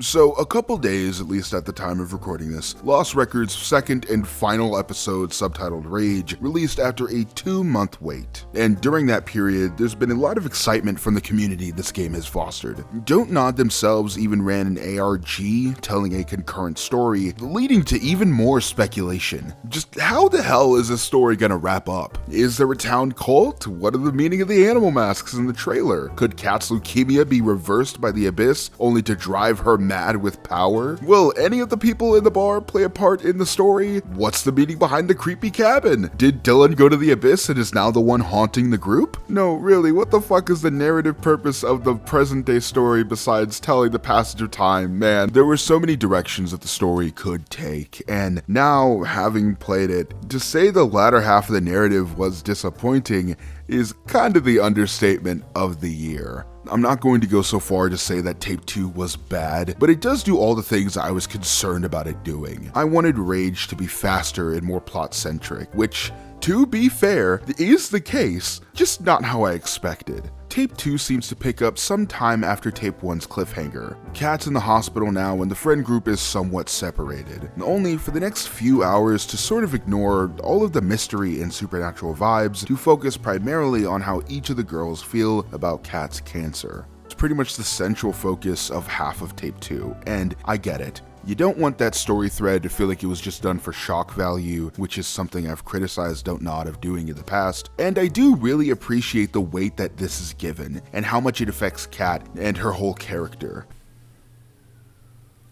So, a couple days, at least at the time of recording this, Lost Records' second and final episode, subtitled Rage, released after a 2-month wait. And during that period, there's been a lot of excitement from the community this game has fostered. Don't Nod themselves even ran an ARG telling a concurrent story, leading to even more speculation. Just how the hell is this story gonna wrap up? Is there a town cult? What are the meaning of the animal masks in the trailer? Could Kat's leukemia be reversed by the Abyss, only to drive her mad with power? Will any of the people in the bar play a part in the story? What's the meaning behind the creepy cabin? Did Dylan go to the Abyss and is now the one haunting the group? No, really, what the fuck is the narrative purpose of the present day story besides telling the passage of time? Man, there were so many directions that the story could take, and now, having played it, to say the latter half of the narrative was disappointing is kind of the understatement of the year. I'm not going to go so far to say that Tape 2 was bad, but it does do all the things I was concerned about it doing. I wanted Rage to be faster and more plot-centric, which, to be fair, is the case, just not how I expected. Tape 2 seems to pick up some time after Tape 1's cliffhanger. Kat's in the hospital now and the friend group is somewhat separated, only for the next few hours to sort of ignore all of the mystery and supernatural vibes to focus primarily on how each of the girls feel about Kat's cancer. It's pretty much the central focus of half of Tape 2, and I get it. You don't want that story thread to feel like it was just done for shock value, which is something I've criticized Don't Nod of doing in the past, and I do really appreciate the weight that this is given, and how much it affects Kat and her whole character.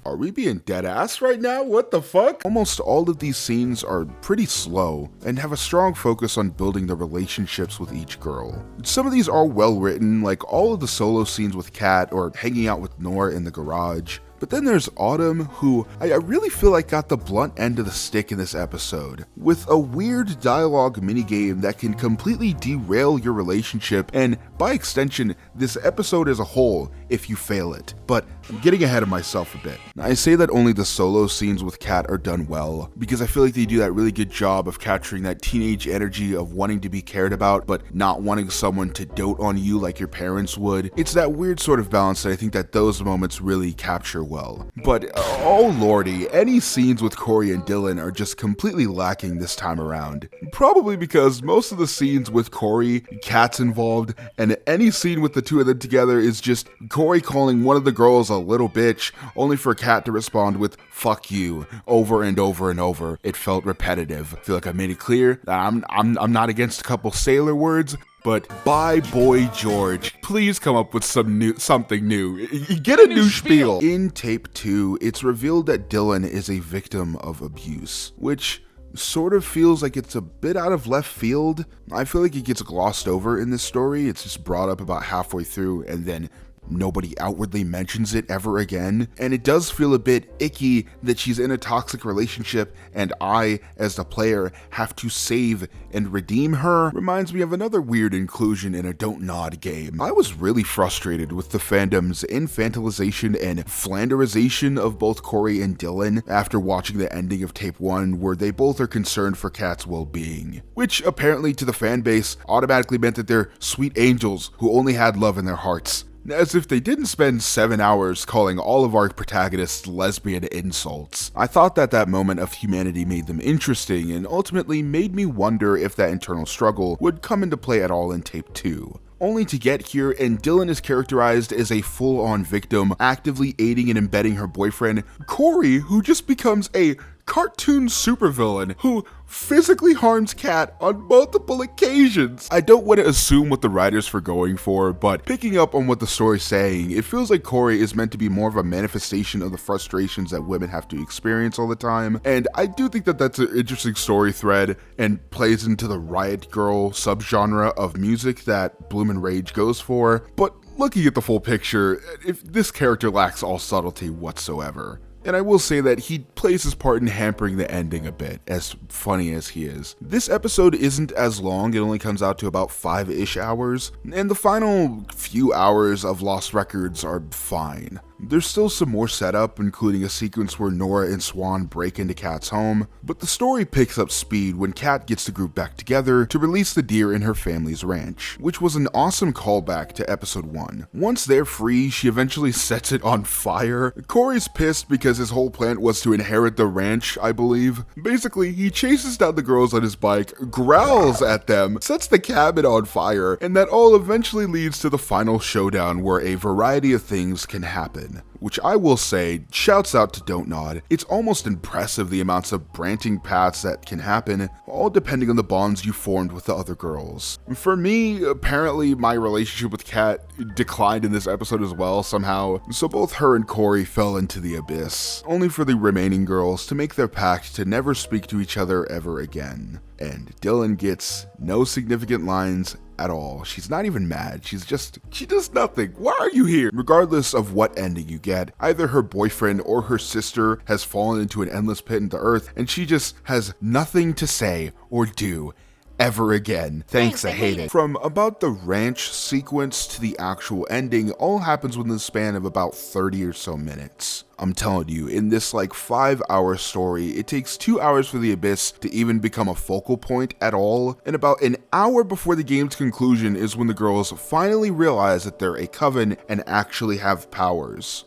Are we being dead ass right now? What the fuck? Almost all of these scenes are pretty slow and have a strong focus on building the relationships with each girl. Some of these are well written, like all of the solo scenes with Kat or hanging out with Nora in the garage. But then there's Autumn, who I really feel like got the blunt end of the stick in this episode, with a weird dialogue minigame that can completely derail your relationship and, by extension, this episode as a whole if you fail it. But I'm getting ahead of myself a bit. I say that only the solo scenes with Kat are done well, because I feel like they do that really good job of capturing that teenage energy of wanting to be cared about, but not wanting someone to dote on you like your parents would. It's that weird sort of balance that I think that those moments really capture well. But, oh lordy, any scenes with Corey and Dylan are just completely lacking this time around. Probably because most of the scenes with Corey, Kat's involved, and any scene with the two of them together is just Corey calling one of the girls a little bitch, only for Kat to respond with "fuck you" over and over and over. It felt repetitive. I feel like I made it clear that I'm not against a couple sailor words, but by Boy George, please come up with something new. Get a new spiel. In Tape 2, it's revealed that Dylan is a victim of abuse, which sort of feels like it's a bit out of left field. I feel like it gets glossed over in this story. It's just brought up about halfway through and then nobody outwardly mentions it ever again, and it does feel a bit icky that she's in a toxic relationship and I, as the player, have to save and redeem her. Reminds me of another weird inclusion in a Don't Nod game. I was really frustrated with the fandom's infantilization and flanderization of both Corey and Dylan after watching the ending of Tape 1, where they both are concerned for Kat's well-being, which apparently to the fanbase automatically meant that they're sweet angels who only had love in their hearts. As if they didn't spend 7 hours calling all of our protagonists lesbian insults. I thought that that moment of humanity made them interesting and ultimately made me wonder if that internal struggle would come into play at all in Tape 2. Only to get here and Dylan is characterized as a full-on victim, actively aiding and embedding her boyfriend, Corey, who just becomes a cartoon supervillain who physically harms Kat on multiple occasions. I don't want to assume what the writers were going for, but picking up on what the story's saying, it feels like Corey is meant to be more of a manifestation of the frustrations that women have to experience all the time, and I do think that that's an interesting story thread and plays into the Riot Girl subgenre of music that Bloom and Rage goes for, but looking at the full picture, if this character lacks all subtlety whatsoever. And I will say that he plays his part in hampering the ending a bit, as funny as he is. This episode isn't as long, it only comes out to about 5-ish hours, and the final few hours of Lost Records are fine. There's still some more setup, including a sequence where Nora and Swan break into Kat's home, but the story picks up speed when Kat gets the group back together to release the deer in her family's ranch, which was an awesome callback to episode 1. Once they're free, she eventually sets it on fire. Corey's pissed because his whole plan was to inherit the ranch, I believe. Basically, he chases down the girls on his bike, growls at them, sets the cabin on fire, and that all eventually leads to the final showdown where a variety of things can happen. Which I will say, shouts out to Don't Nod. It's almost impressive the amounts of branching paths that can happen, all depending on the bonds you formed with the other girls. For me, apparently my relationship with Kat declined in this episode as well somehow, so both her and Corey fell into the abyss, only for the remaining girls to make their pact to never speak to each other ever again. And Dylan gets no significant lines at all. She's not even mad. She does nothing. Why are you here? Regardless of what ending you get, either her boyfriend or her sister has fallen into an endless pit into earth, and she just has nothing to say or do ever again. Thanks, I hate it. From about the ranch sequence to the actual ending, all happens within the span of about 30 or so minutes. I'm telling you, in this like 5-hour story, it takes 2 hours for the Abyss to even become a focal point at all, and about an hour before the game's conclusion is when the girls finally realize that they're a coven and actually have powers.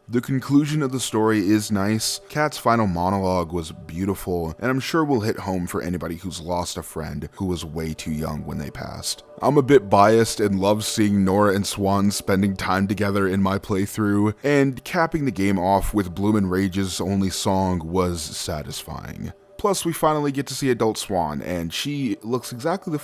The conclusion of the story is nice. Kat's final monologue was beautiful, and I'm sure will hit home for anybody who's lost a friend who was way too young when they passed. I'm a bit biased and love seeing Nora and Swan spending time together in my playthrough, and capping the game off with Bloomin' Rage's only song was satisfying. Plus, we finally get to see adult Swan, and she looks exactly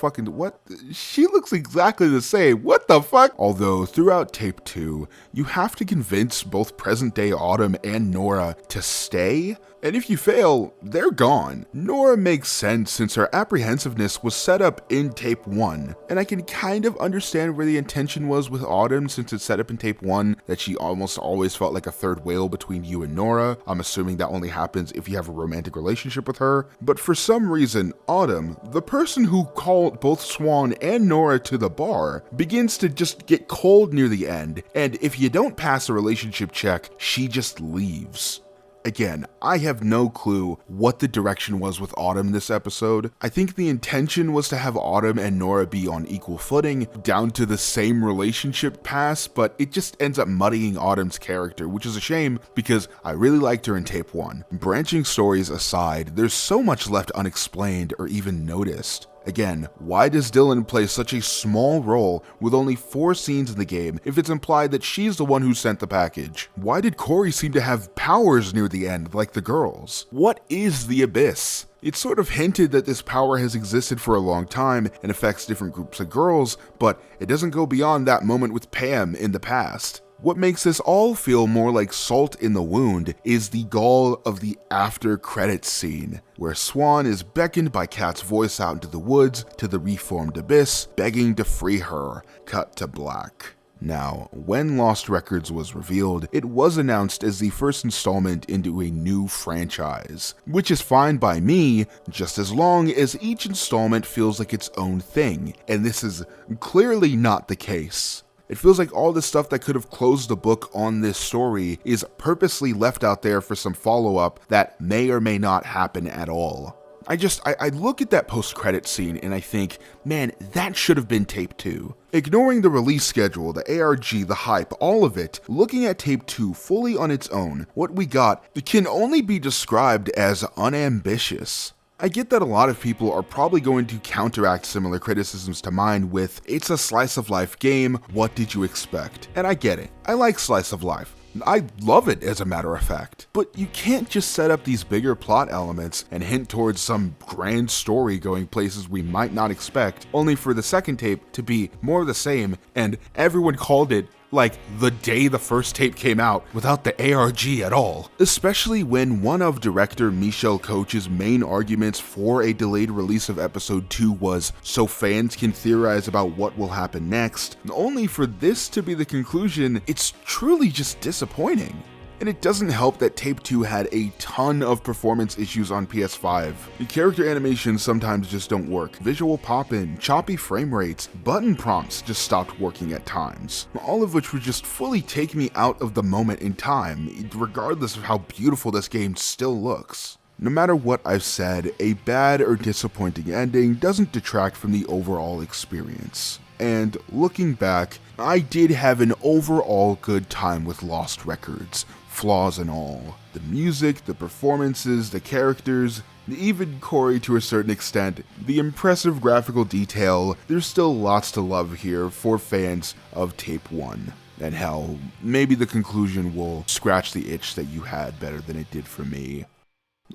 she looks exactly the same. What the fuck? Although, throughout tape 2, you have to convince both present-day Autumn and Nora to stay, and if you fail, they're gone. Nora makes sense since her apprehensiveness was set up in tape 1, and I can kind of understand where the intention was with Autumn since it's set up in tape 1 that she almost always felt like a third whale between you and Nora. I'm assuming that only happens if you have a romantic relationship with her, but for some reason, Autumn, the person who called both Swan and Nora to the bar, begins to just get cold near the end, and if you don't pass a relationship check, she just leaves. Again, I have no clue what the direction was with Autumn this episode. I think the intention was to have Autumn and Nora be on equal footing, down to the same relationship pass, but it just ends up muddying Autumn's character, which is a shame because I really liked her in tape 1. Branching stories aside, there's so much left unexplained or even noticed. Again, why does Dylan play such a small role with only 4 scenes in the game if it's implied that she's the one who sent the package? Why did Corey seem to have powers near the end like the girls? What is the Abyss? It's sort of hinted that this power has existed for a long time and affects different groups of girls, but it doesn't go beyond that moment with Pam in the past. What makes this all feel more like salt in the wound is the gall of the after credits scene, where Swan is beckoned by Kat's voice out into the woods to the reformed Abyss, begging to free her, cut to black. Now, when Lost Records was revealed, it was announced as the first installment into a new franchise, which is fine by me, just as long as each installment feels like its own thing, and this is clearly not the case. It feels like all the stuff that could have closed the book on this story is purposely left out there for some follow-up that may or may not happen at all. I look at that post-credit scene and I think, man, that should have been tape 2. Ignoring the release schedule, the ARG, the hype, all of it, looking at tape 2 fully on its own, what we got can only be described as unambitious. I get that a lot of people are probably going to counteract similar criticisms to mine with, it's a slice of life game, what did you expect? And I get it. I like slice of life. I love it, as a matter of fact. But you can't just set up these bigger plot elements and hint towards some grand story going places we might not expect, only for the second tape to be more of the same, and everyone called it like the day the first tape came out without the ARG at all. Especially when one of director Michel Coach's main arguments for a delayed release of episode 2 was so fans can theorize about what will happen next, only for this to be the conclusion. It's truly just disappointing. And it doesn't help that Tape 2 had a ton of performance issues on PS5. The character animations sometimes just don't work, visual pop-in, choppy frame rates, button prompts just stopped working at times. All of which would just fully take me out of the moment in time, regardless of how beautiful this game still looks. No matter what I've said, a bad or disappointing ending doesn't detract from the overall experience. And looking back, I did have an overall good time with Lost Records, flaws and all. The music, the performances, the characters, even Corey to a certain extent, the impressive graphical detail, there's still lots to love here for fans of Tape 1. And hell, maybe the conclusion will scratch the itch that you had better than it did for me.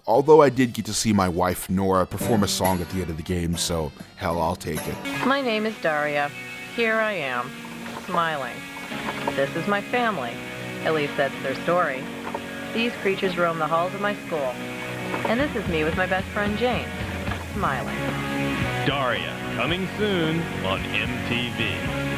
Although I did get to see my wife Nora perform a song at the end of the game, so hell, I'll take it. My name is Daria. Here I am, smiling. This is my family. At least that's their story. These creatures roam the halls of my school. And this is me with my best friend Jane, smiling. Daria, coming soon on MTV.